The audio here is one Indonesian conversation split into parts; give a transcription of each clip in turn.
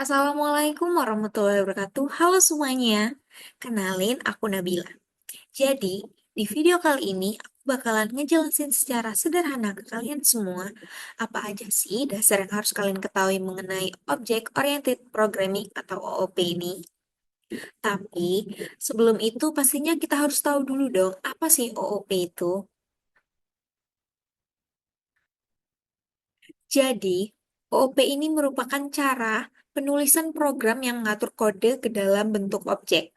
Assalamualaikum warahmatullahi wabarakatuh. Halo semuanya, kenalin aku Nabila. Jadi, di video kali ini aku bakalan ngejelasin secara sederhana ke kalian semua apa aja sih dasar yang harus kalian ketahui mengenai Object Oriented Programming atau OOP ini. Tapi, sebelum itu pastinya kita harus tahu dulu dong, apa sih OOP itu? Jadi, OOP ini merupakan cara penulisan program yang mengatur kode ke dalam bentuk objek,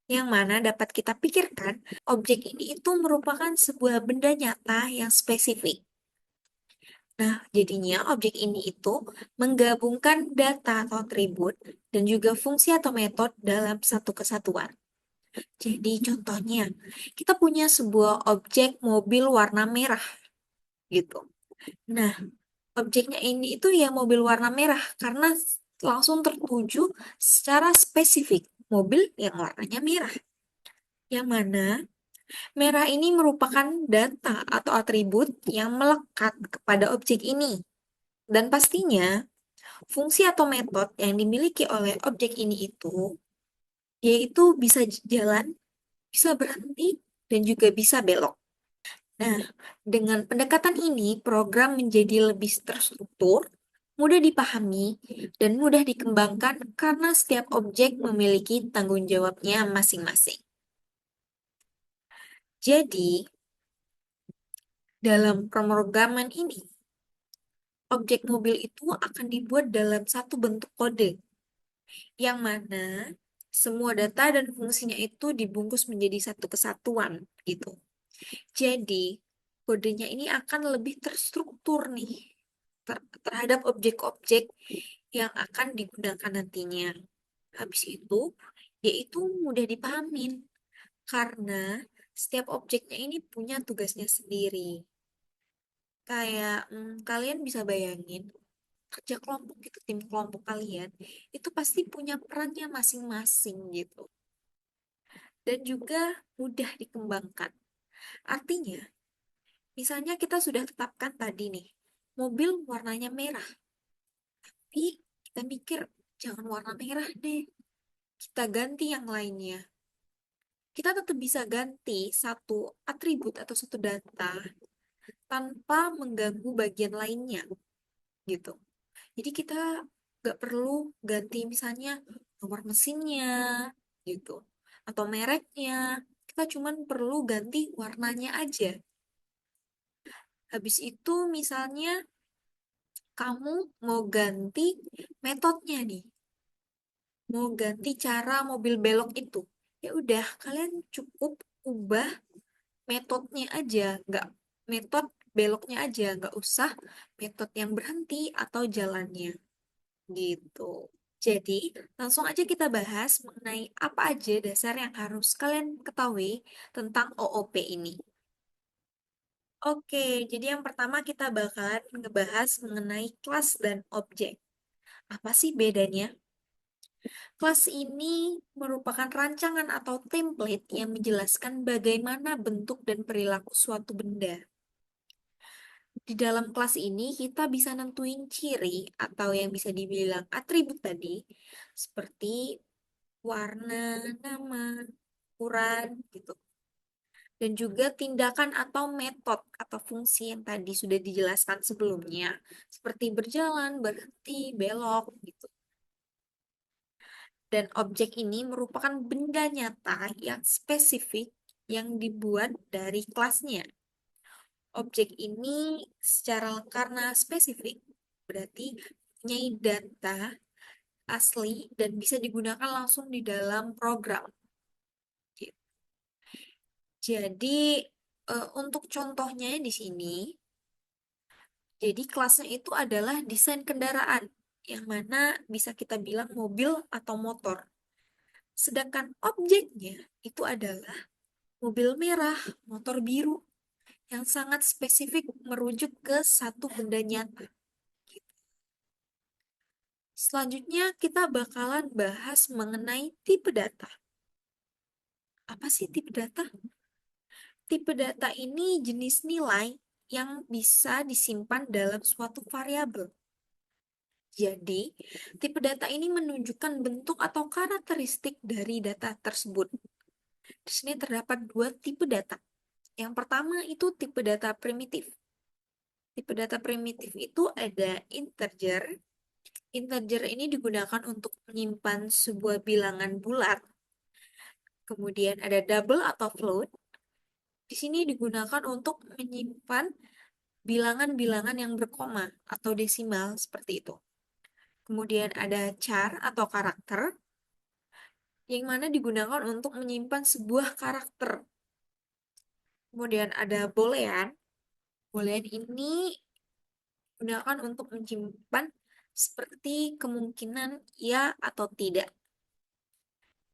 yang mana dapat kita pikirkan, objek ini itu merupakan sebuah benda nyata yang spesifik. Nah, jadinya objek ini itu menggabungkan data atau atribut dan juga fungsi atau metode dalam satu kesatuan. Jadi contohnya, kita punya sebuah objek mobil warna merah gitu. Nah, objeknya ini itu ya mobil warna merah karena langsung tertuju secara spesifik mobil yang warnanya merah. Yang mana merah ini merupakan data atau atribut yang melekat kepada objek ini. Dan pastinya, fungsi atau metode yang dimiliki oleh objek ini itu, yaitu bisa jalan, bisa berhenti, dan juga bisa belok. Nah, dengan pendekatan ini, program menjadi lebih terstruktur, mudah dipahami, dan mudah dikembangkan karena setiap objek memiliki tanggung jawabnya masing-masing. Jadi, dalam pemrograman ini, objek mobil itu akan dibuat dalam satu bentuk kode, yang mana semua data dan fungsinya itu dibungkus menjadi satu kesatuan, gitu. Jadi, kodenya ini akan lebih terstruktur nih, terhadap objek-objek yang akan digunakan nantinya. Habis itu, yaitu mudah dipahamin, karena setiap objeknya ini punya tugasnya sendiri. Kayak kalian bisa bayangin, kerja kelompok gitu, tim kelompok kalian itu pasti punya perannya masing-masing gitu. Dan juga mudah dikembangkan. Artinya, misalnya kita sudah tetapkan tadi nih, mobil warnanya merah. Tapi kita mikir, jangan warna merah deh. Kita ganti yang lainnya. Kita tetap bisa ganti satu atribut atau satu data tanpa mengganggu bagian lainnya gitu. Jadi kita nggak perlu ganti misalnya nomor mesinnya gitu atau mereknya. Kita cuman perlu ganti warnanya aja. Habis itu misalnya kamu mau ganti metodenya nih, mau ganti cara mobil belok itu. Ya udah, kalian cukup ubah metodenya aja, nggak metode beloknya aja, nggak usah metode yang berhenti atau jalannya gitu. Jadi, langsung aja kita bahas mengenai apa aja dasar yang harus kalian ketahui tentang OOP ini. Oke, jadi yang pertama kita bakalan ngebahas mengenai kelas dan objek. Apa sih bedanya? Kelas ini merupakan rancangan atau template yang menjelaskan bagaimana bentuk dan perilaku suatu benda. Di dalam kelas ini kita bisa nentuin ciri atau yang bisa dibilang atribut tadi, seperti warna, nama, ukuran, gitu. Dan juga tindakan atau metode atau fungsi yang tadi sudah dijelaskan sebelumnya, seperti berjalan, berhenti, belok, gitu. Dan objek ini merupakan benda nyata yang spesifik yang dibuat dari kelasnya. Objek ini karena spesifik, berarti punya data asli dan bisa digunakan langsung di dalam program. Jadi, untuk contohnya di sini, jadi kelasnya itu adalah desain kendaraan, yang mana bisa kita bilang mobil atau motor. Sedangkan objeknya itu adalah mobil merah, motor biru, yang sangat spesifik merujuk ke satu benda nyata. Selanjutnya kita bakalan bahas mengenai tipe data. Apa sih tipe data? Tipe data ini jenis nilai yang bisa disimpan dalam suatu variabel. Jadi, tipe data ini menunjukkan bentuk atau karakteristik dari data tersebut. Di sini terdapat dua tipe data. Yang pertama itu tipe data primitif. Tipe data primitif itu ada integer. Integer ini digunakan untuk menyimpan sebuah bilangan bulat. Kemudian ada double atau float. Di sini digunakan untuk menyimpan bilangan-bilangan yang berkoma atau desimal seperti itu. Kemudian ada char atau karakter yang mana digunakan untuk menyimpan sebuah karakter. Kemudian ada boolean. Boolean ini digunakan untuk menyimpan seperti kemungkinan ya atau tidak.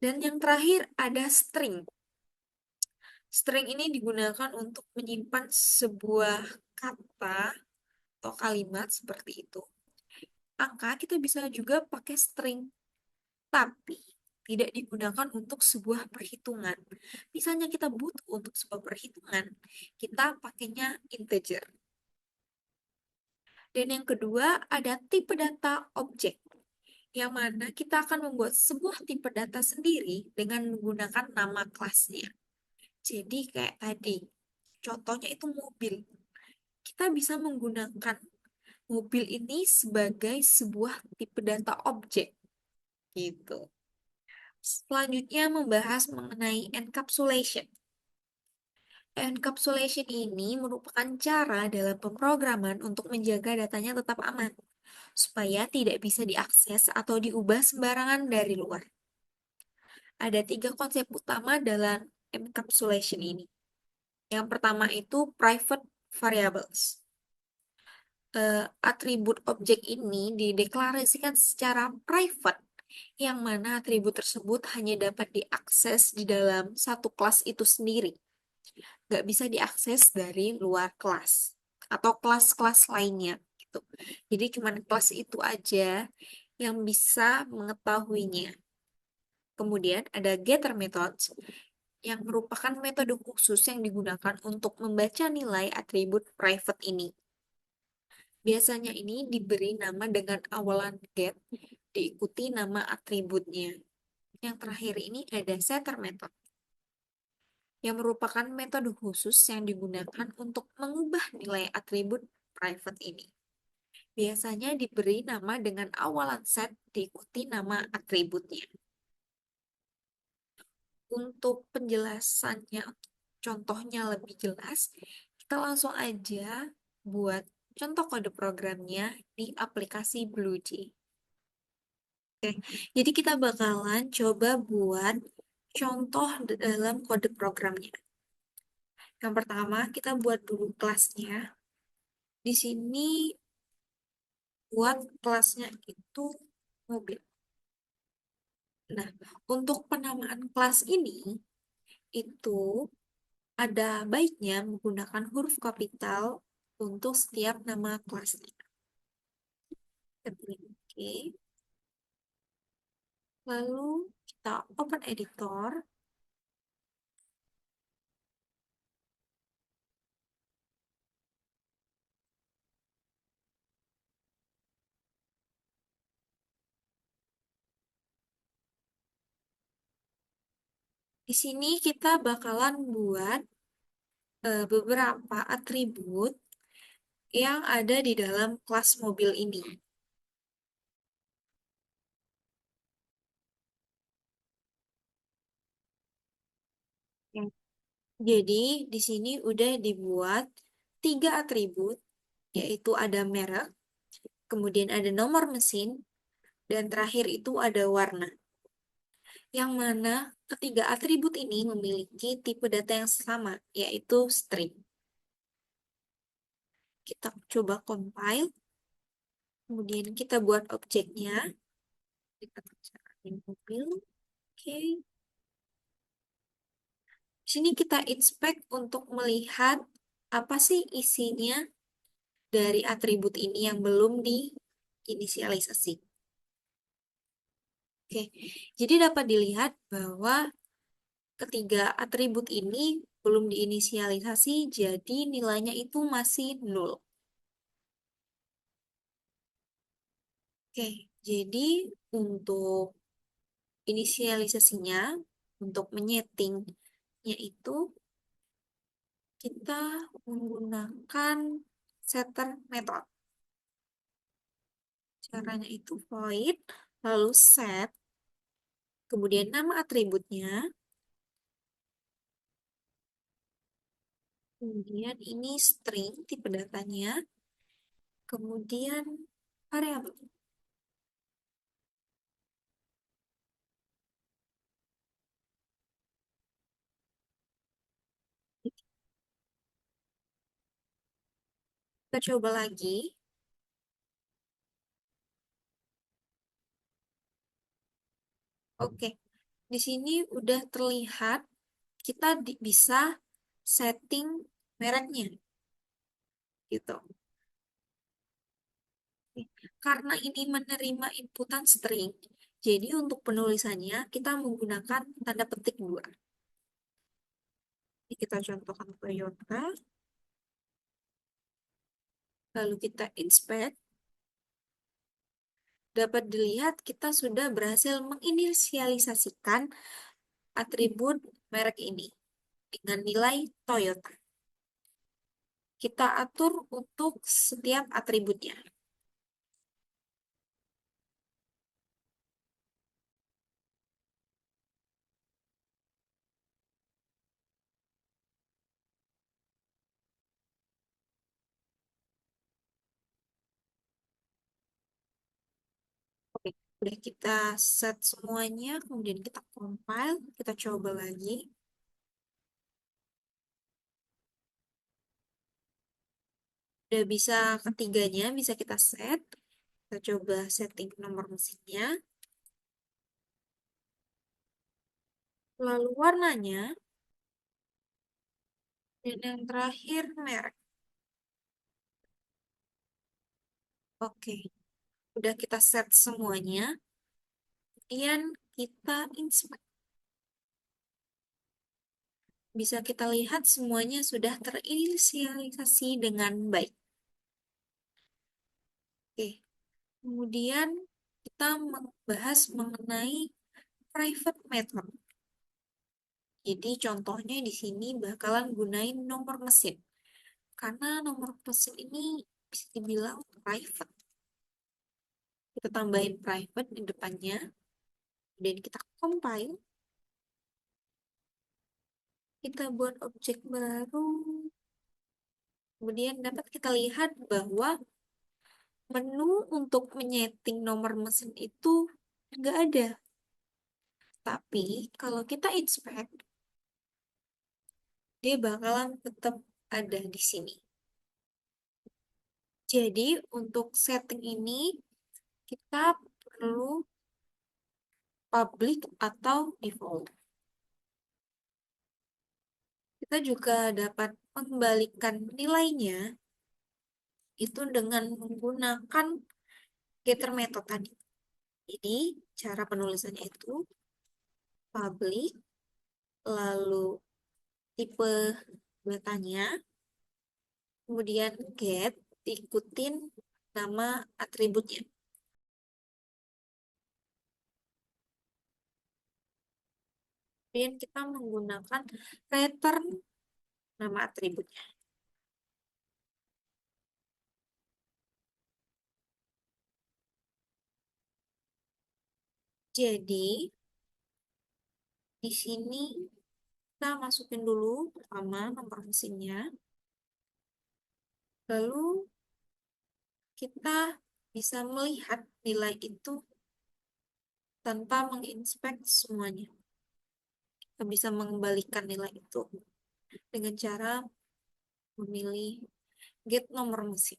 Dan yang terakhir ada string. String ini digunakan untuk menyimpan sebuah kata atau kalimat seperti itu. Angka kita bisa juga pakai string, tapi tidak digunakan untuk sebuah perhitungan. Misalnya kita butuh untuk sebuah perhitungan, kita pakainya integer. Dan yang kedua ada tipe data objek, yang mana kita akan membuat sebuah tipe data sendiri dengan menggunakan nama kelasnya. Jadi kayak tadi, contohnya itu mobil. Kita bisa menggunakan mobil ini sebagai sebuah tipe data objek, gitu. Selanjutnya membahas mengenai encapsulation. Encapsulation ini merupakan cara dalam pemrograman untuk menjaga datanya tetap aman, supaya tidak bisa diakses atau diubah sembarangan dari luar. Ada tiga konsep utama dalam encapsulation ini. Yang pertama itu private variables. Atribut objek ini dideklarasikan secara private, yang mana atribut tersebut hanya dapat diakses di dalam satu kelas itu sendiri. Nggak bisa diakses dari luar kelas atau kelas-kelas lainnya gitu. Jadi cuma kelas itu aja yang bisa mengetahuinya. Kemudian ada getter methods yang merupakan metode khusus yang digunakan untuk membaca nilai atribut private ini. Biasanya ini diberi nama dengan awalan get, diikuti nama atributnya. Yang terakhir ini ada setter method, yang merupakan metode khusus yang digunakan untuk mengubah nilai atribut private ini. Biasanya diberi nama dengan awalan set, diikuti nama atributnya. Untuk penjelasannya, contohnya lebih jelas, kita langsung aja buat contoh kode programnya di aplikasi BlueJ. Oke, jadi kita bakalan coba buat contoh dalam kode programnya. Yang pertama, kita buat dulu kelasnya. Di sini buat kelasnya itu mobil. Nah, untuk penamaan kelas ini, itu ada baiknya menggunakan huruf kapital untuk setiap nama kelasnya. Kita pilih oke. Lalu kita open editor. Di sini kita bakalan buat beberapa atribut yang ada di dalam kelas mobil ini. Ya. Jadi di sini udah dibuat tiga atribut, yaitu ada merek, kemudian ada nomor mesin, dan terakhir itu ada warna. Yang mana ketiga atribut ini memiliki tipe data yang sama, yaitu string. Kita coba compile, kemudian kita buat objeknya. Kita cari mobil, oke. Di sini kita inspect untuk melihat apa sih isinya dari atribut ini yang belum diinisialisasi. Oke, jadi dapat dilihat bahwa ketiga atribut ini belum diinisialisasi, jadi nilainya itu masih 0. Oke, jadi untuk inisialisasinya, untuk menyetingnya itu, kita menggunakan setter method. Caranya itu void, lalu set, kemudian nama atributnya, kemudian ini string, tipe datanya, kemudian variabel. Kita coba lagi. Oke, di sini udah terlihat kita bisa setting mereknya gitu. Karena ini menerima inputan string, jadi untuk penulisannya kita menggunakan tanda petik dua. Jadi kita contohkan Toyota, lalu kita inspect, dapat dilihat kita sudah berhasil menginisialisasikan atribut merek ini dengan nilai Toyota. Kita atur untuk setiap atributnya. Oke, udah kita set semuanya, kemudian kita compile, kita coba lagi. Udah bisa ketiganya, bisa kita set. Kita coba setting nomor mesinnya. Lalu warnanya, dan yang terakhir merek. Oke, udah kita set semuanya. Kemudian kita inspect. Bisa kita lihat semuanya sudah terinisialisasi dengan baik. Oke, kemudian kita membahas mengenai private method. Jadi contohnya di sini bakalan gunain nomor mesin. Karena nomor mesin ini bisa dibilang private. Kita tambahin private di depannya. Dan kita compile. Kita buat objek baru. Kemudian dapat kita lihat bahwa menu untuk menyeting nomor mesin itu nggak ada. Tapi kalau kita inspect, dia bakalan tetap ada di sini. Jadi untuk setting ini kita perlu public atau default. Kita juga dapat mengembalikan nilainya itu dengan menggunakan getter method tadi. Jadi cara penulisannya itu public, lalu tipe datanya, kemudian get, diikutin nama atributnya. Kemudian kita menggunakan return nama atributnya. Jadi, di sini kita masukin dulu pertama nomor mesinnya. Lalu kita bisa melihat nilai itu tanpa menginspek semuanya. Kita bisa mengembalikan nilai itu dengan cara memilih get nomor mesin.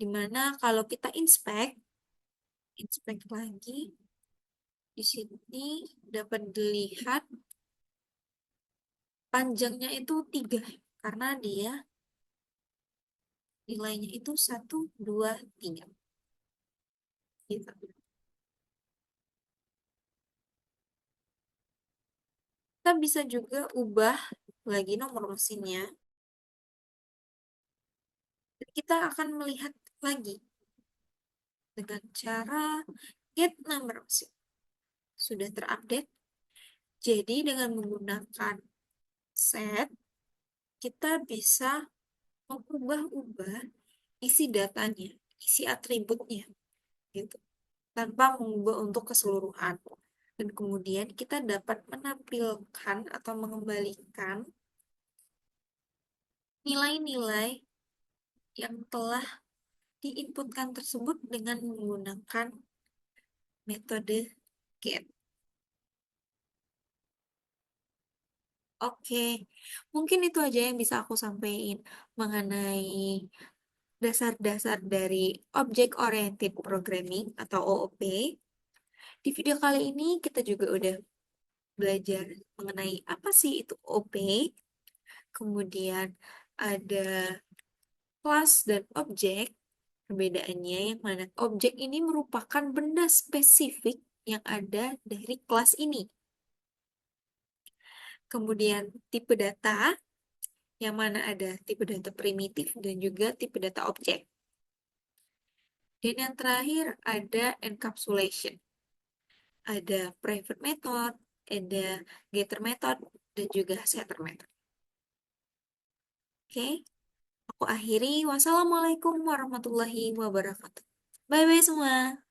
Dimana kalau kita inspek lagi, di sini dapat dilihat panjangnya itu 3 karena dia nilainya itu 1, 2, 3 gitu. Kita bisa juga ubah lagi nomor mesinnya. Kita akan melihat lagi dengan cara get number of sheet. Sudah terupdate. Jadi dengan menggunakan set, kita bisa mengubah-ubah isi datanya, isi atributnya, gitu, tanpa mengubah untuk keseluruhan. Dan kemudian kita dapat menampilkan atau mengembalikan nilai-nilai yang telah diinputkan tersebut dengan menggunakan metode get. Oke, mungkin itu aja yang bisa aku sampaikan mengenai dasar-dasar dari Object Oriented Programming atau OOP. Di video kali ini kita juga udah belajar mengenai apa sih itu OP, kemudian ada kelas dan objek. Perbedaannya yang mana objek ini merupakan benda spesifik yang ada dari kelas ini. Kemudian tipe data, yang mana ada tipe data primitif dan juga tipe data objek. Dan yang terakhir ada encapsulation. Ada private method, ada getter method, dan juga setter method. Oke, aku akhiri. Wassalamualaikum warahmatullahi wabarakatuh. Bye-bye semua.